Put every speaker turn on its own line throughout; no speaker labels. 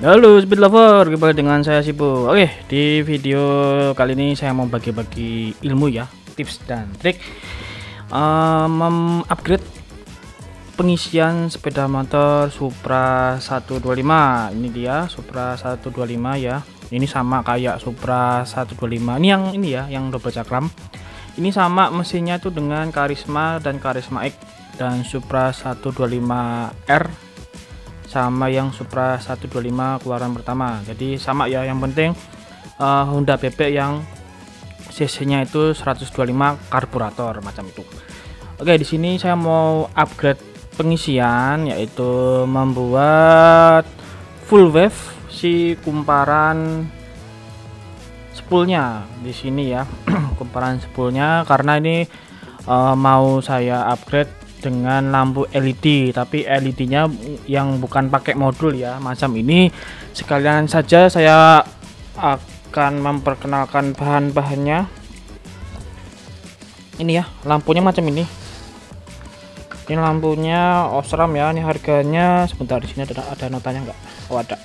Halo Speed Lover, kembali dengan saya Sipo. Oke, di video kali ini saya mau bagi-bagi ilmu ya, tips dan trik mengupgrade pengisian sepeda motor Supra 125. Ini dia Supra 125 ya. Ini sama kayak Supra 125. Ini ya, yang double cakram. Ini sama mesinnya tuh dengan Karisma dan Karisma X, dan Supra 125R sama yang Supra 125 keluaran pertama. Jadi sama ya, yang penting Honda bebek yang cc-nya itu 125 karburator macam itu. Oke, di sini saya mau upgrade pengisian, yaitu membuat full wave si kumparan spoolnya di sini ya. Kumparan spoolnya, karena ini mau saya upgrade dengan lampu LED, tapi LED-nya yang bukan pakai modul ya, macam ini. Sekalian saja saya akan memperkenalkan bahan-bahannya. Ini ya, lampunya macam ini. Ini lampunya Osram ya. Ini harganya, sebentar, di sini ada notanya nggak? Oh, ada.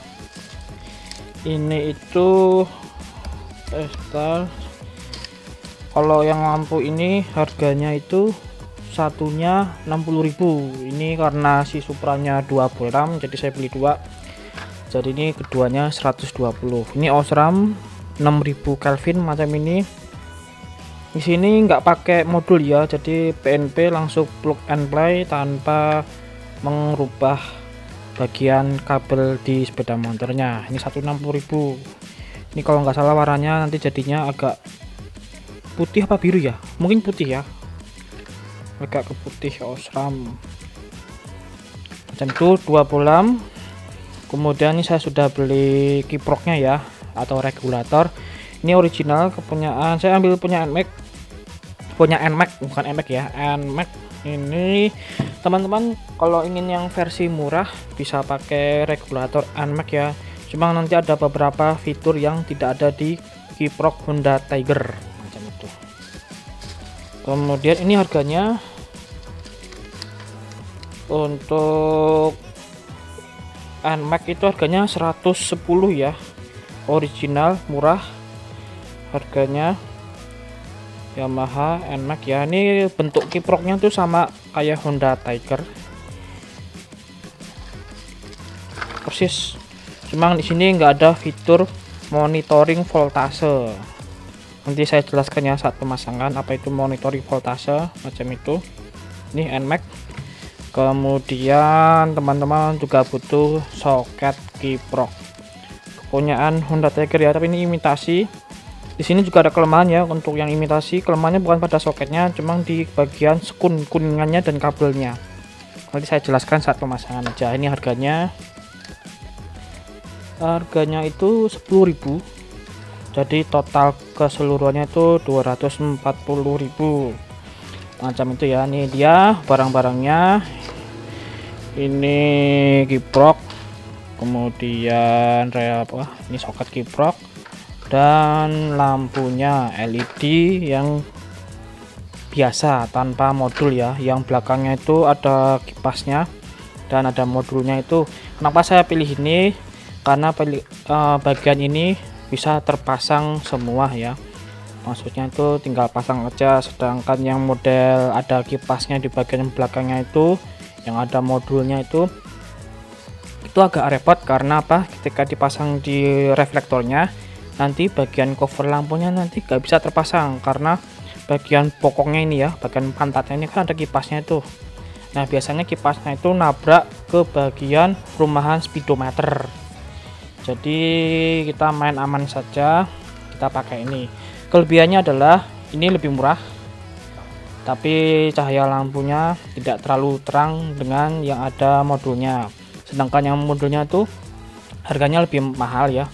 Ini itu kalau yang lampu ini harganya itu satunya 60.000. Ini karena si Supranya 2 boram, jadi saya beli dua. Jadi ini keduanya 120. Ini Osram 6000 Kelvin macam ini. Di sini nggak pakai modul ya, jadi PNP langsung plug and play tanpa mengubah bagian kabel di sepeda motornya. Ini 160.000. Ini kalau nggak salah warnanya nanti jadinya agak putih apa biru ya? Mungkin putih ya. Agak ke putih Osram macam itu, 2 bolam. Kemudian ini saya sudah beli kiproknya ya, atau regulator. Ini original kepunyaan saya, ambil punya NMAX, bukan NMAX ya, NMAX. Ini teman-teman kalau ingin yang versi murah bisa pakai regulator NMAX ya, cuma nanti ada beberapa fitur yang tidak ada di kiprok Honda Tiger macam itu. Kemudian ini harganya untuk NMAX itu harganya 110 ya, original murah harganya, Yamaha NMAX ya. Ini bentuk kiproknya tuh sama kayak Honda Tiger persis, cuma di sini nggak ada fitur monitoring voltase. Nanti saya jelaskan ya saat pemasangan apa itu monitoring voltase macam itu. Ini NMAX. Kemudian teman-teman juga butuh soket kiprok kepunyaan Honda Tiger ya, tapi ini imitasi. Di sini juga ada kelemahan ya, untuk yang imitasi kelemahannya bukan pada soketnya, cuma di bagian sekun kuningannya dan kabelnya. Nanti saya jelaskan saat pemasangan aja. Ini harganya itu 10.000. Jadi total keseluruhannya itu 240.000 macam itu ya. Ini dia barang-barangnya. Ini kiprok, kemudian ini soket kiprok, dan lampunya LED yang biasa tanpa modul ya. Yang belakangnya itu ada kipasnya dan ada modulnya itu. Kenapa saya pilih ini? Karena bagian ini bisa terpasang semua ya, maksudnya itu tinggal pasang aja. Sedangkan yang model ada kipasnya di bagian belakangnya itu, yang ada modulnya itu agak repot. Karena apa? Ketika dipasang di reflektornya, nanti bagian cover lampunya nanti gak bisa terpasang, karena bagian pokoknya ini ya, bagian pantatnya ini kan ada kipasnya itu. Nah, biasanya kipasnya itu nabrak ke bagian rumahan speedometer. Jadi kita main aman saja, kita pakai ini. Kelebihannya adalah ini lebih murah, tapi cahaya lampunya tidak terlalu terang dengan yang ada modulnya. Sedangkan yang modulnya itu harganya lebih mahal ya,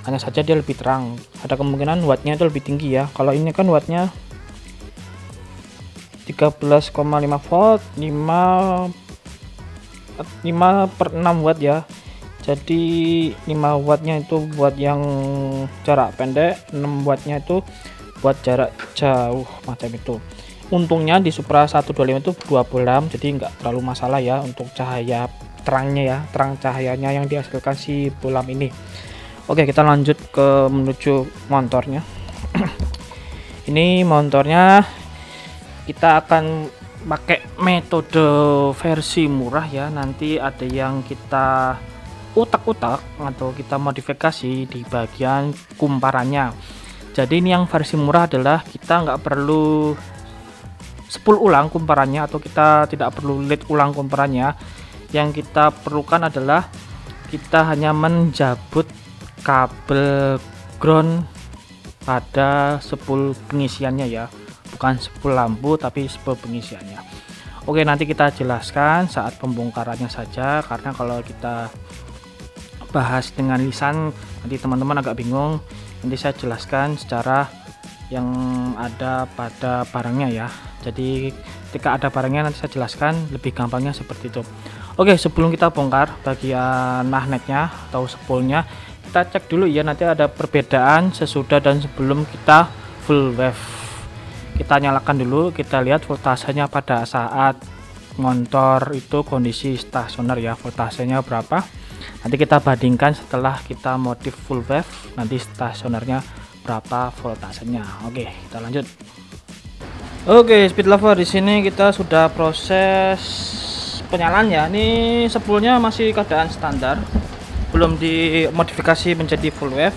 hanya saja dia lebih terang. Ada kemungkinan wattnya itu lebih tinggi ya. Kalau ini kan wattnya 13,5 volt, 5/6 watt ya. Jadi 5 wattnya itu buat yang jarak pendek, 6 wattnya itu buat jarak jauh macam itu. Untungnya di Supra 125 itu 2 bolam, jadi nggak terlalu masalah ya untuk cahaya terangnya ya, terang cahayanya yang dihasilkan si bolam ini. Oke, kita lanjut ke menuju motornya. Ini motornya kita akan pakai metode versi murah ya. Nanti ada yang kita utak-utak atau kita modifikasi di bagian kumparannya. Jadi ini yang versi murah adalah kita nggak perlu 10 ulang kumparannya, atau kita tidak perlu lead ulang kumparannya. Yang kita perlukan adalah kita hanya menjabut kabel ground pada spool pengisiannya ya, bukan spool lampu tapi spool pengisiannya. Oke, nanti kita jelaskan saat pembongkarannya saja, karena kalau kita bahas dengan lisan nanti teman-teman agak bingung. Nanti saya jelaskan secara yang ada pada barangnya ya. Jadi ketika ada barangnya nanti saya jelaskan lebih gampangnya seperti itu. Oke, sebelum kita bongkar bagian magnetnya atau spoolnya, kita cek dulu ya, nanti ada perbedaan sesudah dan sebelum kita full wave. Kita nyalakan dulu, kita lihat voltasenya pada saat motor itu kondisi stasioner ya, voltasenya berapa. Nanti kita bandingkan setelah kita modif full wave, nanti stasionernya berapa voltasenya. Oke, kita lanjut. Oke, speed lover, di sini kita sudah proses penyalaan ya. Ini spoolnya masih keadaan standar, belum dimodifikasi menjadi full wave.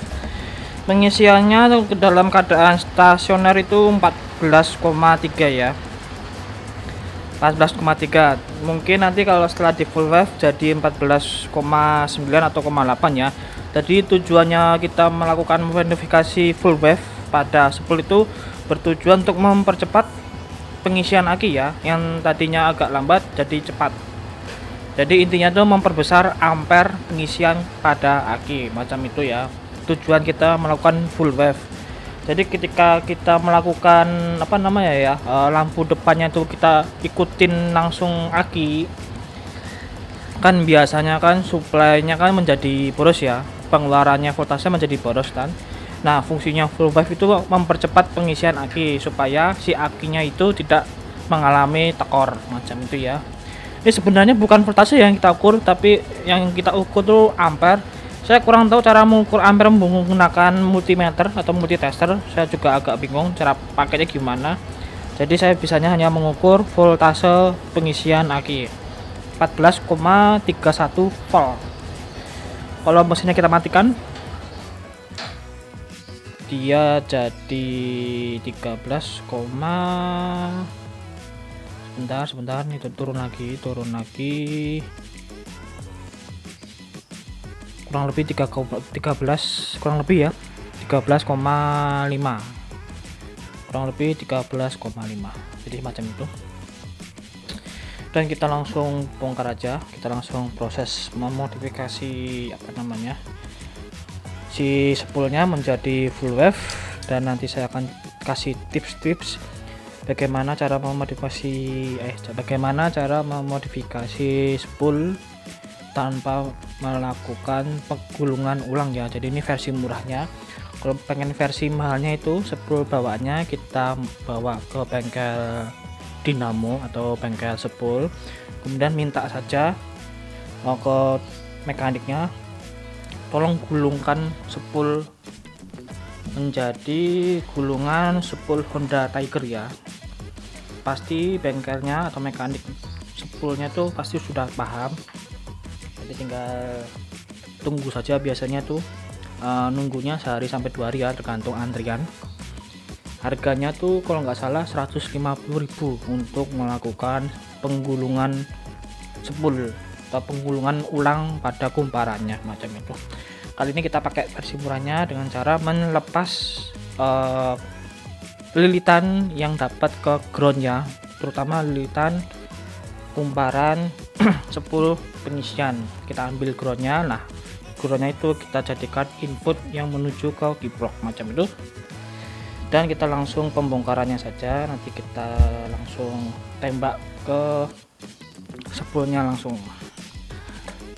Pengisiannya ke dalam keadaan stasioner itu 14,3 ya, 14,3. Mungkin nanti kalau setelah di full wave jadi 14,9 atau 0,8 ya. Jadi tujuannya kita melakukan modifikasi full wave pada spool itu bertujuan untuk mempercepat pengisian aki ya, yang tadinya agak lambat jadi cepat. Jadi intinya tuh memperbesar ampere pengisian pada aki, macam itu ya. Tujuan kita melakukan full wave. Jadi ketika kita melakukan apa namanya ya, lampu depannya itu kita ikutin langsung aki, kan biasanya kan suplainya kan menjadi boros ya, pengeluarannya voltase menjadi boros kan. Nah, fungsinya full wave itu mempercepat pengisian aki supaya si akinya itu tidak mengalami tekor macam itu ya. Ini sebenarnya bukan voltase yang kita ukur, tapi yang kita ukur tuh ampere. Saya kurang tahu cara mengukur ampere menggunakan multimeter atau multitester. Saya juga agak bingung cara pakainya gimana. Jadi saya bisanya hanya mengukur voltase pengisian aki 14,31 volt. Kalau mesinnya kita matikan, dia jadi 13, sebentar nih, turun lagi kurang lebih 13, kurang lebih ya 13,5, kurang lebih 13,5, jadi macam itu. Dan kita langsung bongkar aja, kita langsung proses memodifikasi apa namanya si spoolnya menjadi full wave. Dan nanti saya akan kasih tips-tips bagaimana cara memodifikasi spool tanpa melakukan penggulungan ulang ya. Jadi ini versi murahnya. Kalau pengen versi mahalnya itu spool bawaannya kita bawa ke bengkel dinamo atau bengkel spool, kemudian minta saja ke mekaniknya tolong gulungkan spool menjadi gulungan spool Honda Tiger ya. Pasti bengkelnya atau mekanik spoolnya tuh pasti sudah paham, jadi tinggal tunggu saja. Biasanya tuh nunggunya sehari sampai 2 hari ya, tergantung antrian. Harganya tuh kalau nggak salah 150.000 untuk melakukan penggulungan spool atau penggulungan ulang pada kumparannya macam itu. Kali ini kita pakai versi murahnya dengan cara melepas lilitan yang dapat ke groundnya, terutama lilitan kumparan spool pengisian. Kita ambil groundnya, nah groundnya itu kita jadikan input yang menuju ke kiprok macam itu. Dan kita langsung pembongkarannya saja, nanti kita langsung tembak ke spoolnya langsung.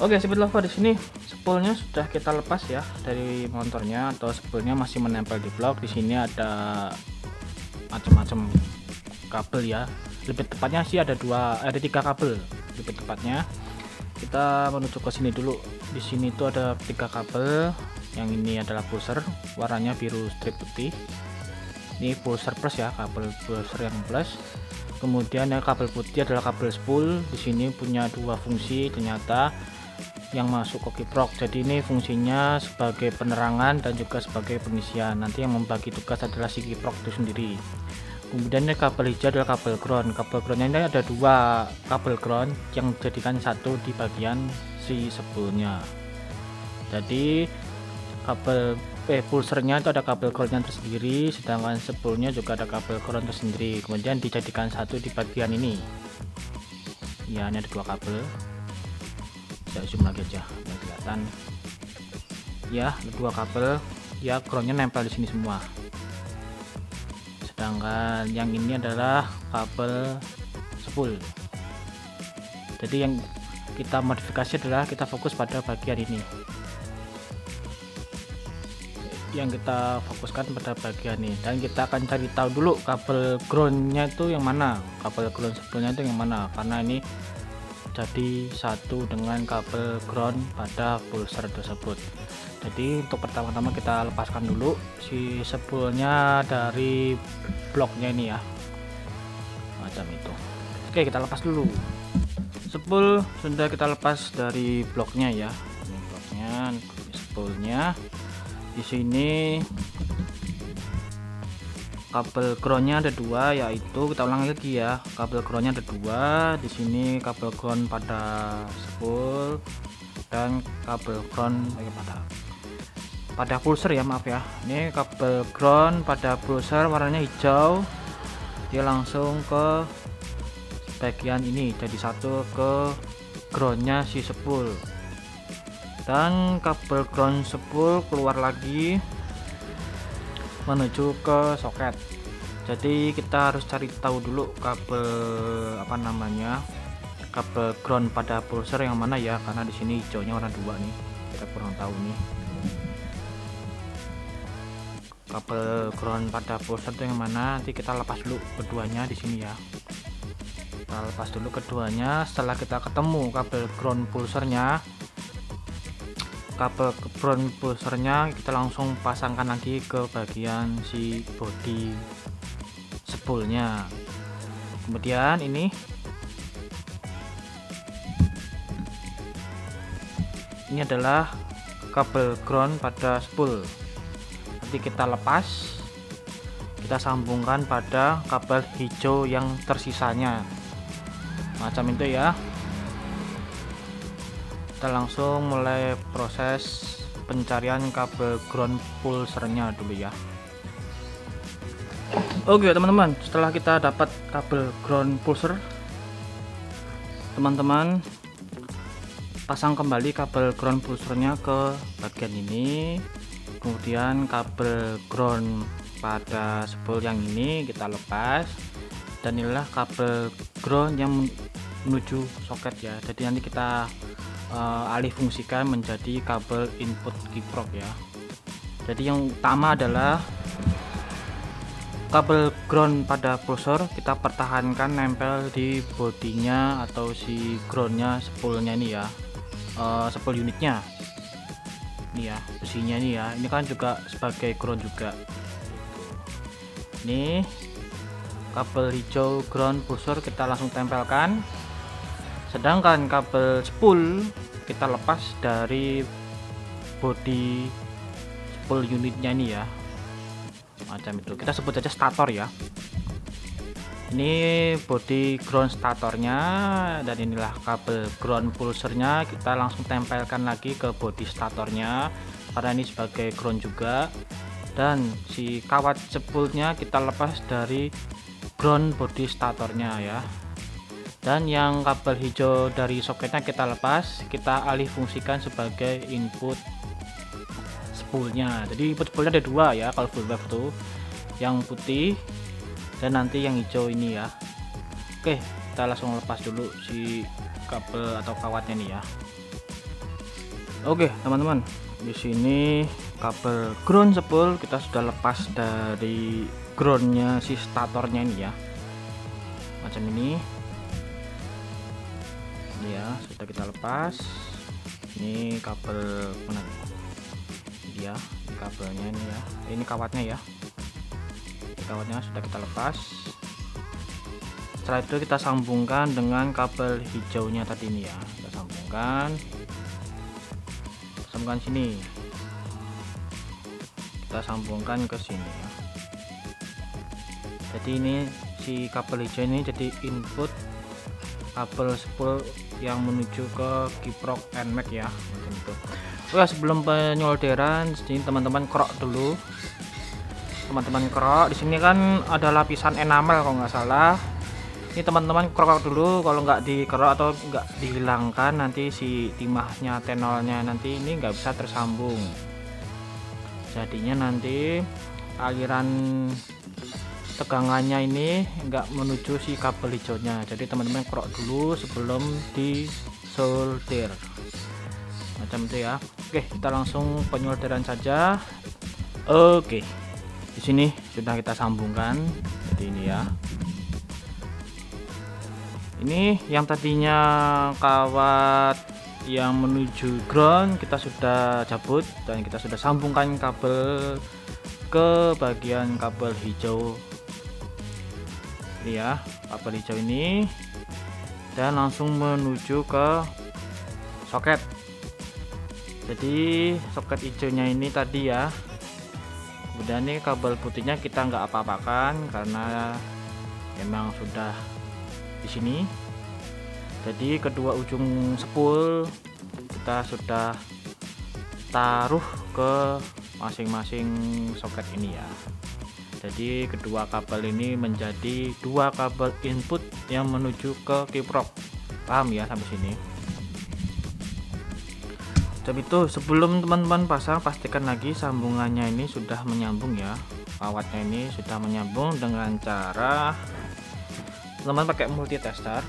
Oke, speed lover, di sini spoolnya sudah kita lepas ya dari motornya, atau spoolnya masih menempel di blok. Di sini ada macam-macam kabel ya, lebih tepatnya sih ada 3 kabel lebih tepatnya. kita menuju ke sini dulu. Di sini tuh ada 3 kabel. Yang ini adalah pulser, warnanya biru strip putih. Ini pulser plus ya, kabel pulser yang plus. Kemudian yang kabel putih adalah kabel spool. Di sini punya 2 fungsi ternyata yang masuk ke kiprok. Jadi ini fungsinya sebagai penerangan dan juga sebagai pengisian. Nanti yang membagi tugas adalah si kiprok itu sendiri. Kemudian kabel hijau adalah kabel ground. Kabel groundnya ini ada 2 kabel ground yang dijadikan satu di bagian si spoolnya. Jadi kabel pulsernya itu ada kabel groundnya tersendiri, sedangkan spoolnya juga ada kabel ground tersendiri. Kemudian dijadikan satu di bagian ini. Ya, ini ada 2 kabel. Saya zoom lagi aja biar kelihatan. Ya, ada 2 kabel. Ya, groundnya nempel di sini semua. Sedangkan yang ini adalah kabel spool. Jadi yang kita modifikasi adalah kita fokus pada bagian ini. Yang kita fokuskan pada bagian ini, dan kita akan cari tahu dulu kabel groundnya itu yang mana, kabel ground spoolnya itu yang mana, karena ini jadi satu dengan kabel ground pada pulser tersebut. Jadi untuk pertama-tama kita lepaskan dulu si spoolnya dari bloknya ini ya, macam itu. Oke, kita lepas dulu. Spool sudah kita lepas dari bloknya ya. Ini bloknya, spoolnya. Di sini kabel groundnya ada 2, yaitu kita ulang lagi ya. Kabel groundnya ada 2. Di sini kabel ground pada spool dan kabel ground pada pulser ya, maaf ya. Ini kabel ground pada pulser warnanya hijau, dia langsung ke bagian ini, jadi satu ke groundnya si spool. Dan kabel ground spool keluar lagi menuju ke soket. Jadi kita harus cari tahu dulu kabel kabel ground pada pulser yang mana ya, karena di sini hijaunya warna 2 nih, kita kurang tahu nih. Kabel ground pada pulser itu yang mana, nanti kita lepas dulu keduanya di sini ya. Kita lepas dulu keduanya. Setelah kita ketemu kabel ground pulsernya, kita langsung pasangkan lagi ke bagian si body spoolnya. Kemudian ini adalah kabel ground pada spool. Nanti kita lepas, kita sambungkan pada kabel hijau yang tersisanya, macam itu ya. Kita langsung mulai proses pencarian kabel ground pulsernya dulu ya. Oke teman-teman, setelah kita dapat kabel ground pulser, teman-teman pasang kembali kabel ground pulsernya ke bagian ini. Kemudian kabel ground pada spool yang ini kita lepas, dan inilah kabel ground yang menuju soket ya. Jadi nanti kita alih fungsikan menjadi kabel input kiprok ya. Jadi yang utama adalah kabel ground pada pulser kita pertahankan nempel di bodinya atau si groundnya spoolnya ini ya, spool unitnya ini ya, besinya ini ya. Ini kan juga sebagai ground juga. Ini kabel hijau ground pulser kita langsung tempelkan, sedangkan kabel spool kita lepas dari body spool unitnya ini ya, macam itu. Kita sebut aja stator ya. Ini body ground statornya, dan inilah kabel ground pulsernya. Kita langsung tempelkan lagi ke body statornya karena ini sebagai ground juga. Dan si kawat spoolnya kita lepas dari ground body statornya ya. Dan yang kabel hijau dari soketnya kita lepas, kita alih fungsikan sebagai input spoolnya. Jadi input spoolnya ada 2 ya kalau full wave tuh, yang putih dan nanti yang hijau ini ya. Oke, kita langsung lepas dulu si kabel atau kawatnya nih ya. Oke teman-teman, di sini kabel ground spool kita sudah lepas dari groundnya si statornya ini ya, macam ini. Ini ya, sudah kita lepas. Ini kabel mana dia? Ini kabelnya ini ya. Ini kawatnya ya. Ini kawatnya sudah kita lepas. Setelah itu kita sambungkan dengan kabel hijaunya tadi ini ya. Kita sambungkan sini. Kita sambungkan ke sini ya. Jadi ini si kabel hijau ini jadi input kabel spool yang menuju ke kiprok NMAX ya, macam itu. Oke, sebelum penyolderan sini teman-teman kerok dulu. Teman-teman kerok, di sini kan ada lapisan enamel kalau nggak salah. Ini teman-teman kerok dulu, kalau nggak dikerok atau nggak dihilangkan nanti si timahnya tenolnya nanti ini nggak bisa tersambung. Jadinya nanti aliran tegangannya ini nggak menuju si kabel hijaunya. Jadi teman-teman kerok dulu sebelum di solder macam itu ya. Oke, kita langsung penyolderan saja. Oke, di sini sudah kita sambungkan. Jadi ini ya, ini yang tadinya kawat yang menuju ground kita sudah cabut dan kita sudah sambungkan kabel ke bagian kabel hijau ini ya, kabel hijau ini, dan langsung menuju ke soket. Jadi soket hijaunya ini tadi ya, kemudian ini kabel putihnya kita nggak apa-apakan karena memang sudah di sini. Jadi kedua ujung spool kita sudah taruh ke masing-masing soket ini ya. Jadi kedua kabel ini menjadi dua kabel input yang menuju ke kiprok. Paham ya sampai sini? Tapi itu sebelum teman-teman pasang, pastikan lagi sambungannya ini sudah menyambung ya. Kawatnya ini sudah menyambung dengan cara teman-teman pakai multitester.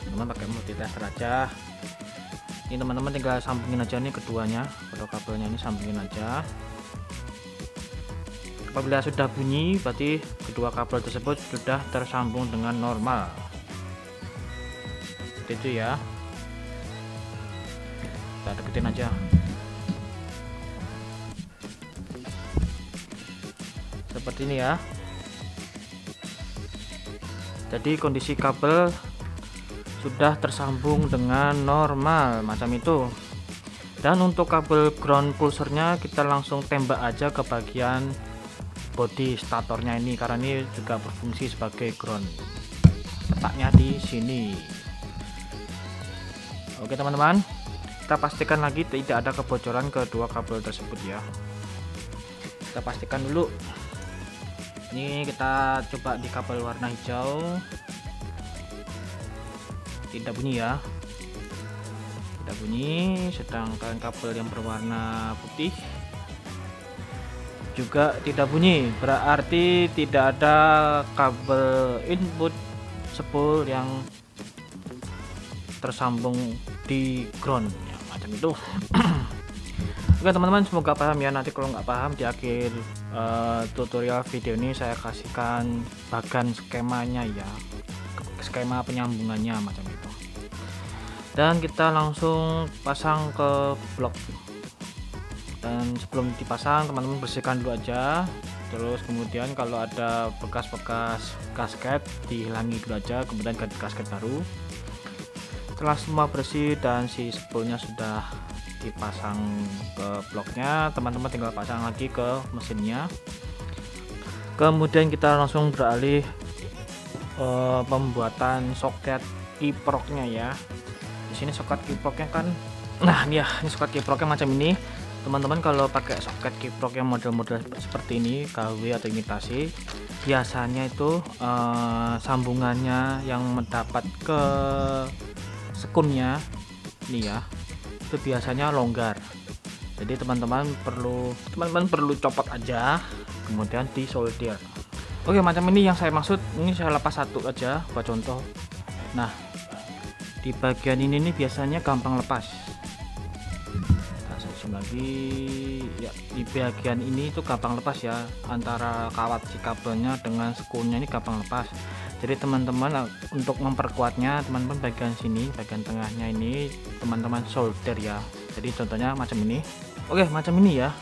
Teman-teman pakai multitester aja. Ini teman-teman tinggal sambungin aja nih keduanya, kedua kabelnya ini sambungin aja. Apabila sudah bunyi berarti kedua kabel tersebut sudah tersambung dengan normal. Seperti itu ya. Kita deketin aja. Seperti ini ya. Jadi kondisi kabel sudah tersambung dengan normal macam itu. Dan untuk kabel ground pulsernya kita langsung tembak aja ke bagian bodi statornya ini karena ini juga berfungsi sebagai ground. Letaknya di sini. Oke teman-teman, kita pastikan lagi tidak ada kebocoran kedua kabel tersebut ya. Kita pastikan dulu. Ini kita coba di kabel warna hijau. Tidak bunyi ya, tidak bunyi. Sedangkan kabel yang berwarna putih juga tidak bunyi, berarti tidak ada kabel input spool yang tersambung di ground ya, macam itu. Oke teman-teman, semoga paham ya. Nanti kalau nggak paham di akhir tutorial video ini saya kasihkan bagan skemanya ya, skema penyambungannya macam itu. Dan kita langsung pasang ke blok. Dan sebelum dipasang teman-teman bersihkan dulu aja. Terus kemudian kalau ada bekas-bekas gasket dihilangi dulu aja, kemudian ganti gasket baru. Setelah semua bersih dan si spoolnya sudah dipasang ke bloknya, teman-teman tinggal pasang lagi ke mesinnya. Kemudian kita langsung beralih pembuatan soket kiproknya ya. Di sini soket kiproknya kan, nah ini ya, ini soket kiproknya macam ini teman-teman. Kalau pakai soket kiprok yang model-model seperti ini, KW atau imitasi, biasanya itu sambungannya yang mendapat ke sekunnya ini ya, itu biasanya longgar. Jadi teman-teman perlu copot aja kemudian disolder. Oke, macam ini yang saya maksud. Ini saya lepas satu aja buat contoh. Nah, di bagian ini nih biasanya gampang lepas. Kita zoom lagi ya, di bagian ini itu gampang lepas ya, antara kawat si kabelnya dengan sekunnya ini gampang lepas. Jadi teman-teman untuk memperkuatnya, teman-teman bagian sini, bagian tengahnya ini teman-teman solder ya. Jadi contohnya macam ini. Oke, macam ini ya.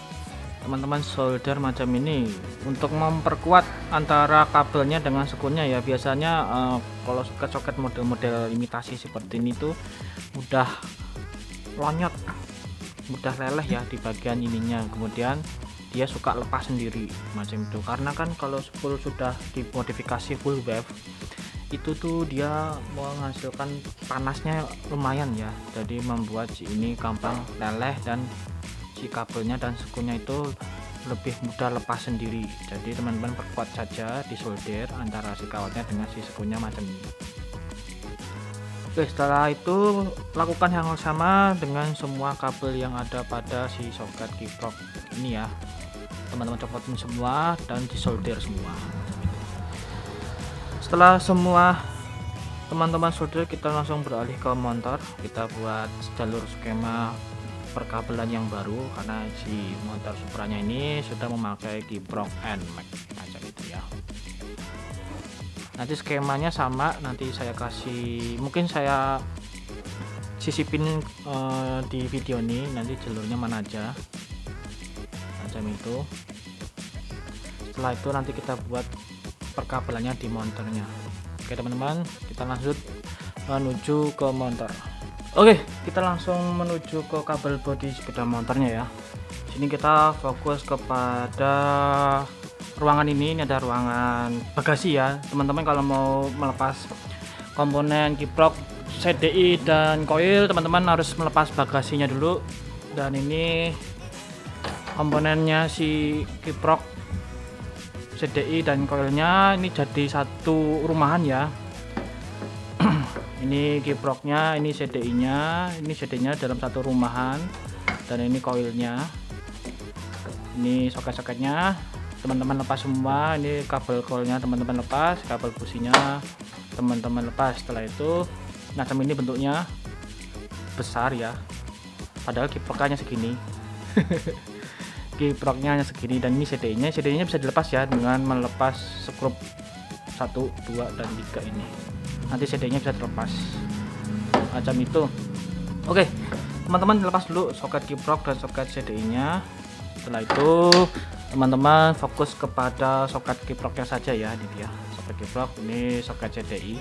Teman-teman solder macam ini untuk memperkuat antara kabelnya dengan sekunnya ya. Biasanya kalau soket-soket model-model imitasi seperti ini tuh mudah lonyot, mudah leleh ya di bagian ininya. Kemudian dia suka lepas sendiri macam itu, karena kan kalau spool sudah dimodifikasi full wave itu tuh dia menghasilkan panasnya lumayan ya, jadi membuat si ini gampang leleh dan si kabelnya dan sekunnya itu lebih mudah lepas sendiri. Jadi teman-teman perkuat saja di solder antara si kawatnya dengan si sekunnya macam ini. Oke, setelah itu lakukan yang sama dengan semua kabel yang ada pada si soket kiprok ini ya. Teman-teman copotin semua dan disolder semua. Setelah semua teman-teman solder, kita langsung beralih ke motor. Kita buat jalur skema perkabelan yang baru karena si motor Supranya ini sudah memakai kiprok NMAX macam itu ya. Nanti skemanya sama, nanti saya kasih, mungkin saya sisipin di video ini nanti jalurnya mana aja macam itu. Setelah itu nanti kita buat perkabelannya di motornya. Oke teman-teman, kita lanjut menuju ke motor. Oke, kita langsung menuju ke kabel bodi sepeda motornya ya. Sini kita fokus kepada ruangan ini ada ruangan bagasi ya teman-teman. Kalau mau melepas komponen kiprok, CDI dan coil, teman-teman harus melepas bagasinya dulu. Dan ini komponennya si kiprok, CDI dan coilnya ini jadi satu rumahan ya. Ini kiproknya, ini CDI-nya, ini CDI-nya dalam satu rumahan, dan ini coilnya, ini soket-soketnya teman-teman lepas semua. Ini kabel coilnya teman-teman lepas, kabel businya teman-teman lepas. Setelah itu macam ini bentuknya, besar ya, padahal kiproknya segini. Kiproknya hanya segini, dan ini CDI-nya bisa dilepas ya dengan melepas skrup 1, 2, dan 3 ini. Nanti CDI-nya bisa terlepas macam itu. Oke teman-teman, lepas dulu soket kiprok dan soket CDI-nya. Setelah itu teman-teman fokus kepada soket kiproknya saja ya. Ini dia soket kiprok, ini soket CDI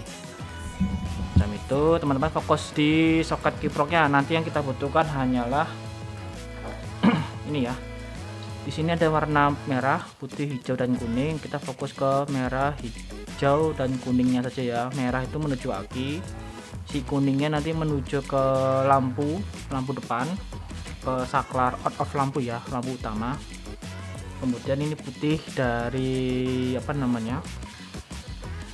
macam itu. Teman-teman fokus di soket kiproknya. Nanti yang kita butuhkan hanyalah ini ya. Di sini ada warna merah, putih, hijau, dan kuning. Kita fokus ke merah, hijau, dan kuningnya saja ya. Merah itu menuju aki, si kuningnya nanti menuju ke lampu depan, ke saklar out of lampu ya, lampu utama. Kemudian ini putih dari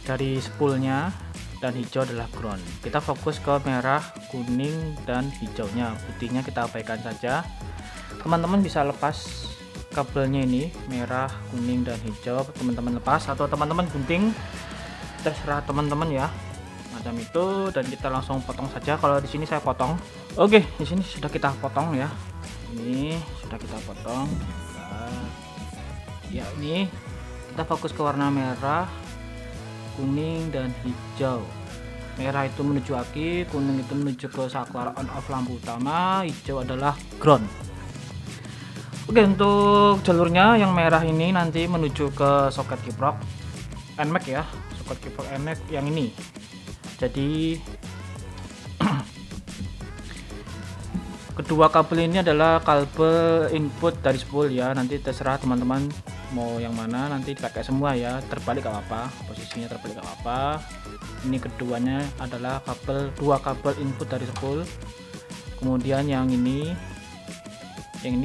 dari spoolnya, dan hijau adalah ground. Kita fokus ke merah, kuning, dan hijaunya. Putihnya kita abaikan saja. Teman-teman bisa lepas kabelnya ini, merah, kuning, dan hijau, teman-teman lepas atau teman-teman gunting, terserah teman-teman ya macam itu. Dan kita langsung potong saja. Kalau di sini saya potong. Oke, di sini sudah kita potong ya. Ini sudah kita potong. Nah, ya ini kita fokus ke warna merah, kuning, dan hijau. Merah itu menuju aki, kuning itu menuju ke saklar on off lampu utama, hijau adalah ground. Oke, untuk jalurnya yang merah ini nanti menuju ke soket kiprok NMAX ya, soket kiprok NMAX yang ini. Jadi kedua kabel ini adalah kabel input dari spool ya. Nanti terserah teman-teman mau yang mana, nanti dipakai semua ya. Terbalik gak apa-apa, posisinya terbalik gak apa-apa. Ini keduanya adalah dua kabel input dari spool. Kemudian yang ini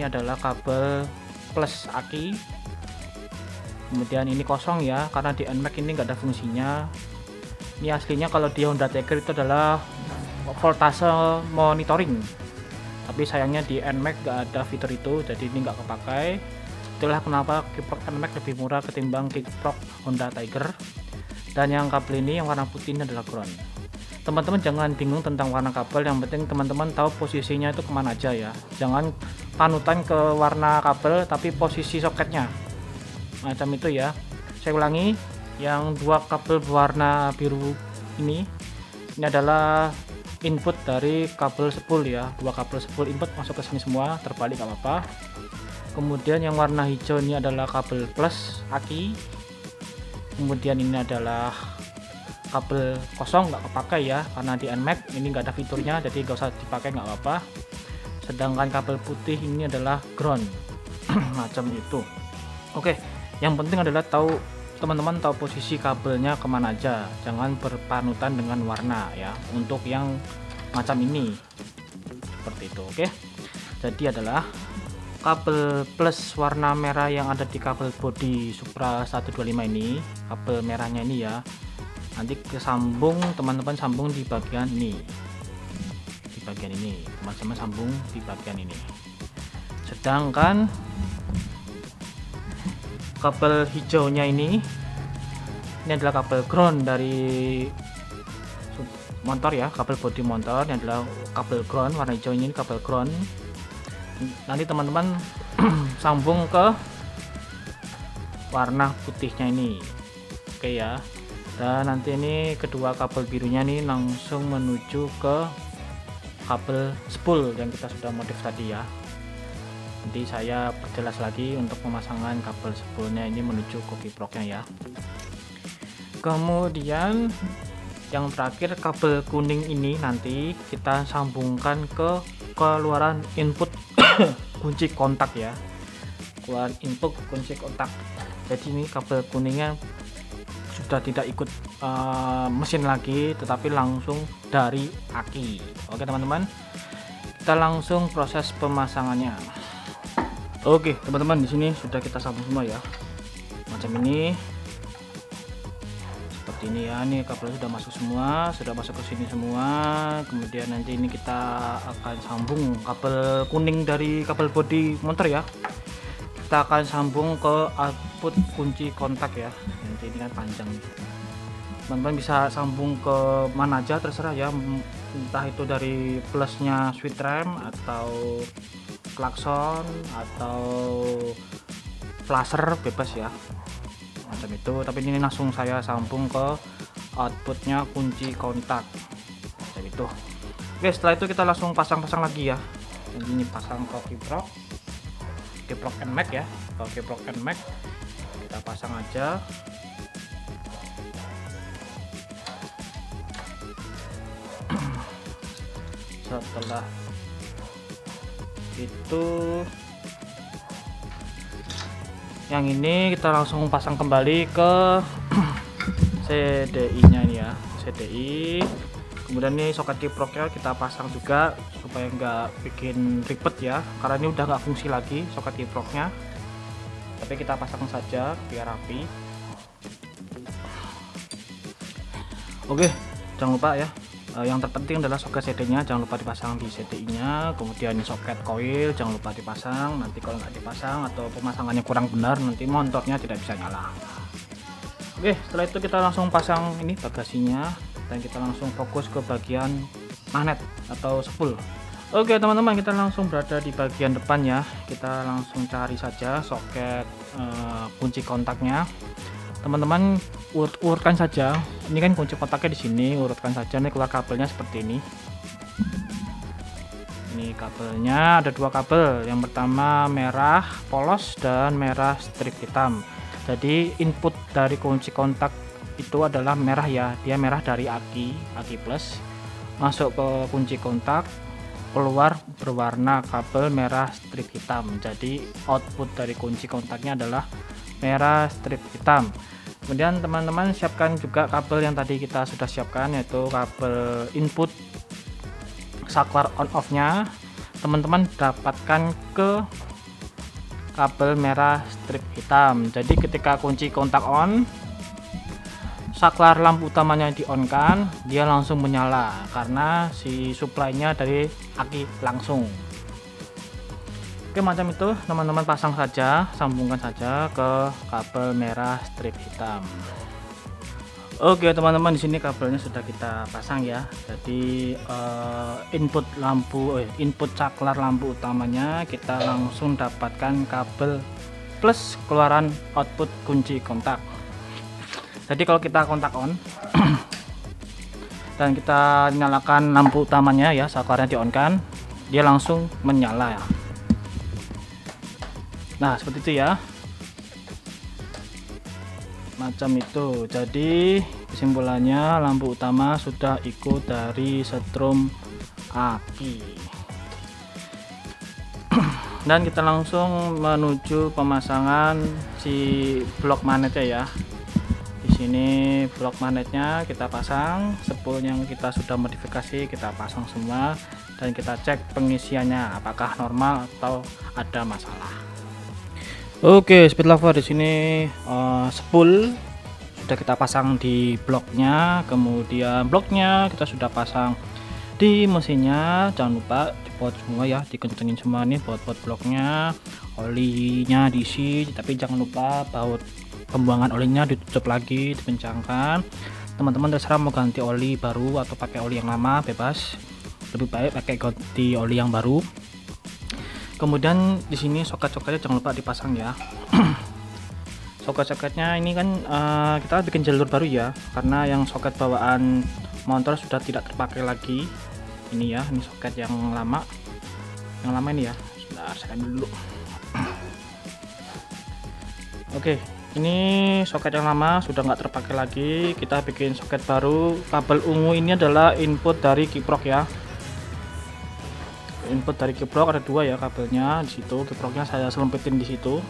adalah kabel plus aki. Kemudian ini kosong ya, karena di NMAX ini nggak ada fungsinya. Ini aslinya kalau di Honda Tiger itu adalah voltase monitoring, tapi sayangnya di NMAX nggak ada fitur itu, jadi ini nggak kepakai. Itulah kenapa kiprok NMAX lebih murah ketimbang kiprok Honda Tiger. Dan yang kabel ini yang warna putih ini adalah ground. Teman-teman jangan bingung tentang warna kabel, yang penting teman-teman tahu posisinya itu kemana aja ya. Jangan panutan ke warna kabel tapi posisi soketnya macam itu ya. Saya ulangi, yang dua kabel berwarna biru ini adalah input dari kabel spool ya. Dua kabel spool input masuk ke sini semua, terbalik nggak apa-apa. Kemudian yang warna hijau ini adalah kabel plus aki. Kemudian ini adalah kabel kosong, nggak kepakai ya karena di NMAX ini nggak ada fiturnya, jadi nggak usah dipakai, nggak apa-apa. Sedangkan kabel putih ini adalah ground macam itu. Oke, yang penting adalah teman-teman tahu posisi kabelnya kemana aja, jangan berpanutan dengan warna ya untuk yang macam ini seperti itu. Oke, jadi adalah kabel plus warna merah yang ada di kabel bodi Supra 125 ini, kabel merahnya ini ya, nanti kesambung, teman-teman sambung di bagian ini, di bagian ini, teman-teman sambung di bagian ini. Sedangkan kabel hijaunya ini adalah kabel ground dari motor ya, kabel bodi motor. Ini adalah kabel ground, warna hijau ini kabel ground. Nanti teman-teman sambung ke warna putihnya ini, oke ya. Dan nanti ini kedua kabel birunya nih langsung menuju ke kabel spool yang kita sudah modif tadi ya. Nanti saya perjelas lagi untuk pemasangan kabel spoolnya ini menuju ke kiproknya ya. Kemudian yang terakhir kabel kuning ini nanti kita sambungkan ke keluaran input kunci kontak ya, keluaran input kunci kontak. Jadi ini kabel kuningnya sudah tidak ikut mesin lagi, tetapi langsung dari aki. Oke teman-teman, kita langsung proses pemasangannya. Oke teman-teman, di sini sudah kita sambung semua ya, macam ini, seperti ini ya. Ini kabel sudah masuk ke sini semua. Kemudian nanti ini kita akan sambung kabel kuning dari kabel bodi motor ya, kita akan sambung ke output kunci kontak ya. Nanti ini kan panjang nih, teman-teman bisa sambung ke mana aja terserah ya, entah itu dari plusnya switch rem atau klakson atau flasher, bebas ya macam itu. Tapi ini langsung saya sambung ke outputnya kunci kontak macam itu. Oke, setelah itu kita langsung pasang-pasang lagi ya. Jadi ini pasang ke kiprok NMAX ya, ke kiprok NMAX kita pasang aja. Setelah itu yang ini kita langsung pasang kembali ke CDI nya ini ya, CDI. Kemudian ini soket kiproknya kita pasang juga supaya nggak bikin ribet ya, karena ini udah nggak fungsi lagi soket kiproknya, tapi kita pasang saja biar rapi. Oke, jangan lupa ya, yang terpenting adalah soket CD nya jangan lupa dipasang di CDI nya. Kemudian soket coil jangan lupa dipasang, nanti kalau nggak dipasang atau pemasangannya kurang benar nanti motornya tidak bisa nyala. Oke, setelah itu kita langsung pasang ini bagasinya dan kita langsung fokus ke bagian magnet atau spool. Oke teman-teman, kita langsung berada di bagian depan ya. Kita langsung cari saja soket kunci kontaknya. Teman-teman urutkan saja. Ini kan kunci kontaknya di sini, urutkan saja. Nih keluar kabelnya seperti ini. Ini kabelnya ada dua kabel. Yang pertama merah polos dan merah strip hitam. Jadi input dari kunci kontak itu adalah merah ya. Dia merah dari aki plus masuk ke kunci kontak, keluar berwarna kabel merah strip hitam. Jadi output dari kunci kontaknya adalah merah strip hitam. Kemudian teman-teman siapkan juga kabel yang tadi kita sudah siapkan, yaitu kabel input saklar on off nya. Teman-teman dapatkan ke kabel merah strip hitam. Jadi ketika kunci kontak on, saklar lampu utamanya di on kan, dia langsung menyala karena si supply-nya dari aki langsung. Oke, macam itu teman-teman pasang saja, sambungkan saja ke kabel merah strip hitam. Oke teman-teman, di sini kabelnya sudah kita pasang ya. Jadi input saklar lampu utamanya kita langsung dapatkan kabel plus keluaran output kunci kontak. Jadi kalau kita kontak on dan kita nyalakan lampu utamanya ya, saklarnya di on kan, dia langsung menyala ya. Nah seperti itu ya, macam itu. Jadi kesimpulannya lampu utama sudah ikut dari setrum aki. Dan kita langsung menuju pemasangan si blok magnetnya ya. Di sini blok magnetnya kita pasang, spool yang kita sudah modifikasi kita pasang semua, dan kita cek pengisiannya apakah normal atau ada masalah. Oke, speed lover di sini spool sudah kita pasang di bloknya, kemudian bloknya kita sudah pasang di mesinnya. Jangan lupa dipot semua ya, dikencengin semua nih baut-baut bloknya, olinya diisi, tapi jangan lupa baut pembuangan olinya ditutup lagi, dikencangkan. Teman-teman terserah mau ganti oli baru atau pakai oli yang lama, bebas, lebih baik pakai ganti oli yang baru. Kemudian di sini soket-soketnya jangan lupa dipasang ya. Soket-soketnya ini kan kita bikin jalur baru ya, karena yang soket bawaan motor sudah tidak terpakai lagi. Ini ya, ini soket yang lama ini ya. Sebentar, saya dulu. Oke, ini soket yang lama sudah nggak terpakai lagi, kita bikin soket baru. Kabel ungu ini adalah input dari kiprok ya. Input dari kiprok ada dua ya kabelnya di situ. Kiproknya saya selempetin di situ,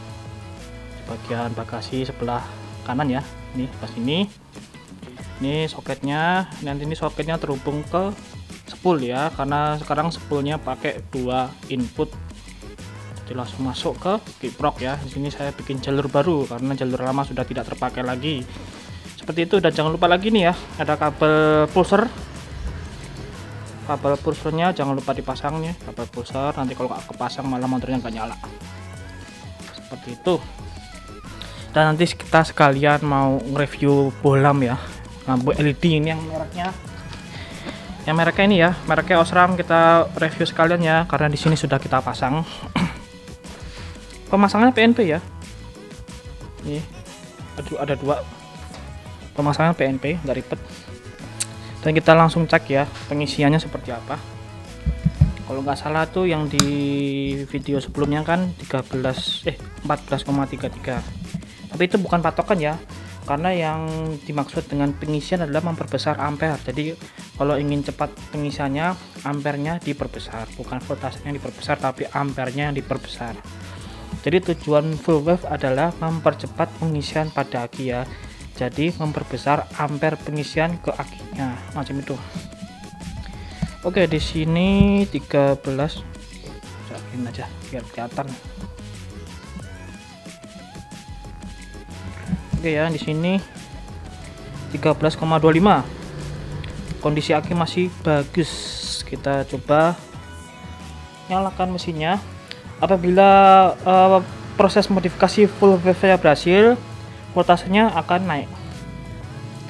di bagian bagasi sebelah kanan ya. Ini pas ini soketnya. Nanti ini soketnya terhubung ke spool ya, karena sekarang spoolnya pakai dua input, jadi langsung masuk ke kiprok ya. Di sini saya bikin jalur baru karena jalur lama sudah tidak terpakai lagi. Seperti itu. Dan jangan lupa lagi nih ya, ada kabel pulser. Kabel pulsernya jangan lupa dipasang nih, kabel pulser. Nanti kalau nggak kepasang malah motornya nggak nyala. Seperti itu. Dan nanti kita sekalian mau nge-review bohlam ya, lampu LED ini yang mereknya ini ya, mereknya Osram. Kita review sekalian ya, karena di sini sudah kita pasang. Pemasangannya PNP ya. Nih, ada dua pemasangan PNP, nggak ribet. Dan kita langsung cek ya pengisiannya seperti apa. Kalau nggak salah tuh yang di video sebelumnya kan 14,33. Tapi itu bukan patokan ya, karena yang dimaksud dengan pengisian adalah memperbesar ampere. Jadi kalau ingin cepat pengisiannya, ampernya diperbesar, bukan voltasenya diperbesar tapi ampernya yang diperbesar. Jadi tujuan full wave adalah mempercepat pengisian pada aki ya. Jadi memperbesar ampere pengisian ke akinya, macam itu. Oke, di sini 13, sakin aja biar kelihatan. Oke ya, di sini 13,25. Kondisi aki masih bagus. Kita coba nyalakan mesinnya. Apabila proses modifikasi full wave-nya berhasil, voltasenya akan naik.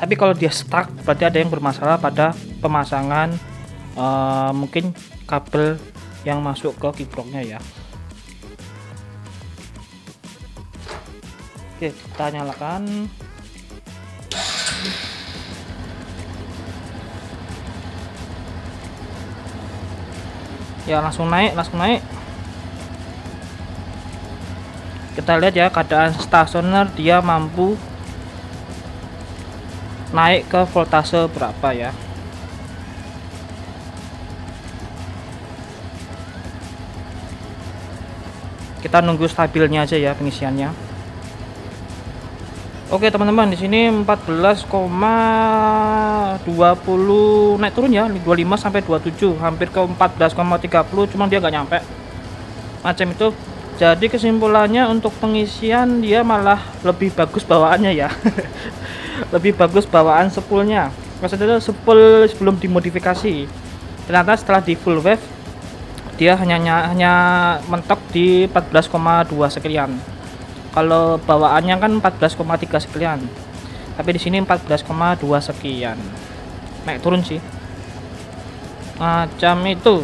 Tapi kalau dia stuck, berarti ada yang bermasalah pada pemasangan mungkin kabel yang masuk ke kiproknya ya. Oke, kita nyalakan. Ya, langsung naik. Kita lihat ya, keadaan stasioner dia mampu naik ke voltase berapa ya. Kita nunggu stabilnya aja ya pengisiannya. Oke teman-teman, di sini 14,20 naik turun ya, 25 sampai 27, hampir ke 14,30, cuma dia nggak nyampe. Macam itu. Jadi kesimpulannya untuk pengisian dia malah lebih bagus bawaannya ya. Lebih bagus bawaan spoolnya. Maksudnya spool sebelum dimodifikasi. Ternyata setelah di full wave dia hanya mentok di 14,2 sekian. Kalau bawaannya kan 14,3 sekian. Tapi di sini 14,2 sekian. Naik turun sih. Macam itu.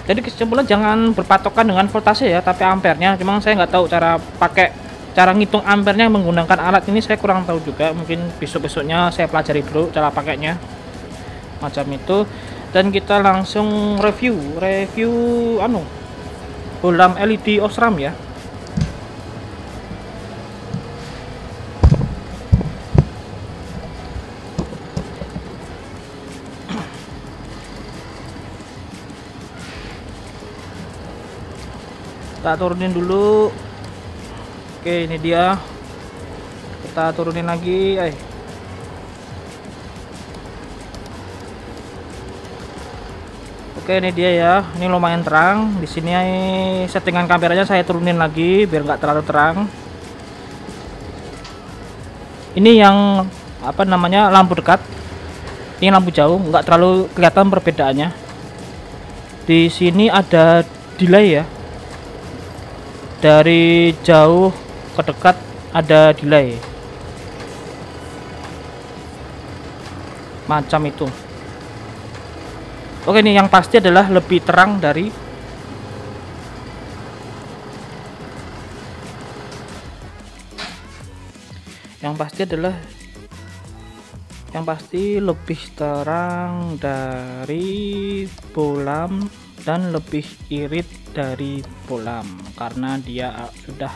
Jadi kesimpulan jangan berpatokan dengan voltase ya, tapi ampernya. Cuma saya nggak tahu cara pakai cara ngitung ampernya menggunakan alat ini saya kurang tahu juga, mungkin besok-besoknya saya pelajari dulu cara pakainya macam itu. Dan kita langsung review bohlam LED Osram ya. Kita turunin dulu. Oke, ini dia. Kita turunin lagi. Oke, ini dia ya. Ini lumayan terang. Di sini settingan kameranya saya turunin lagi biar nggak terlalu terang. Ini yang apa namanya, lampu dekat. Ini lampu jauh, nggak terlalu kelihatan perbedaannya. Di sini ada delay ya. Dari jauh ke dekat ada delay macam itu. Oke, nih yang pasti adalah lebih terang dari lebih terang dari bohlam dan lebih irit dari bohlam karena dia sudah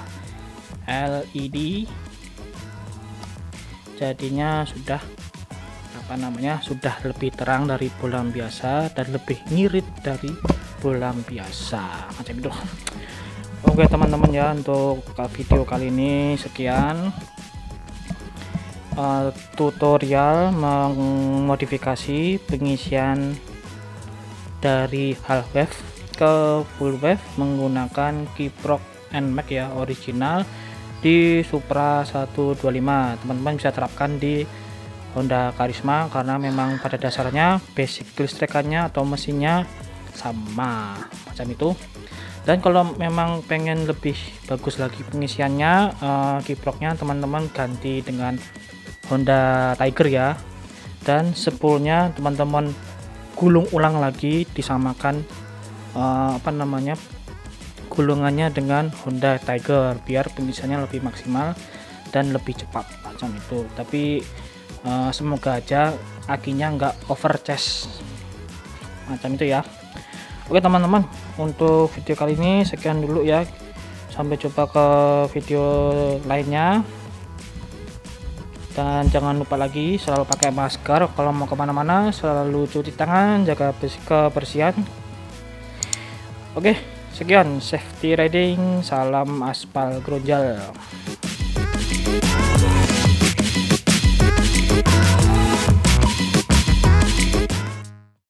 LED, jadinya sudah sudah lebih terang dari bohlam biasa dan lebih ngirit dari bohlam biasa macam itu. Oke teman-teman ya, untuk video kali ini sekian tutorial memodifikasi pengisian dari half wave ke full wave menggunakan kiprok NMAX ya, original di Supra 125. Teman-teman bisa terapkan di Honda Karisma karena memang pada dasarnya basic kelistrikannya atau mesinnya sama macam itu. Dan kalau memang pengen lebih bagus lagi pengisiannya, kiproknya teman-teman ganti dengan Honda Tiger ya, dan spoolnya teman-teman gulung ulang lagi, disamakan gulungannya dengan Honda Tiger biar pengisiannya lebih maksimal dan lebih cepat macam itu. Tapi semoga aja akinya nggak overcharge macam itu ya. Oke teman-teman, untuk video kali ini sekian dulu ya, sampai jumpa ke video lainnya. Dan jangan lupa lagi selalu pakai masker kalau mau kemana-mana, selalu cuci tangan, jaga kebersihan. Oke, sekian, safety riding, salam aspal Gronjal.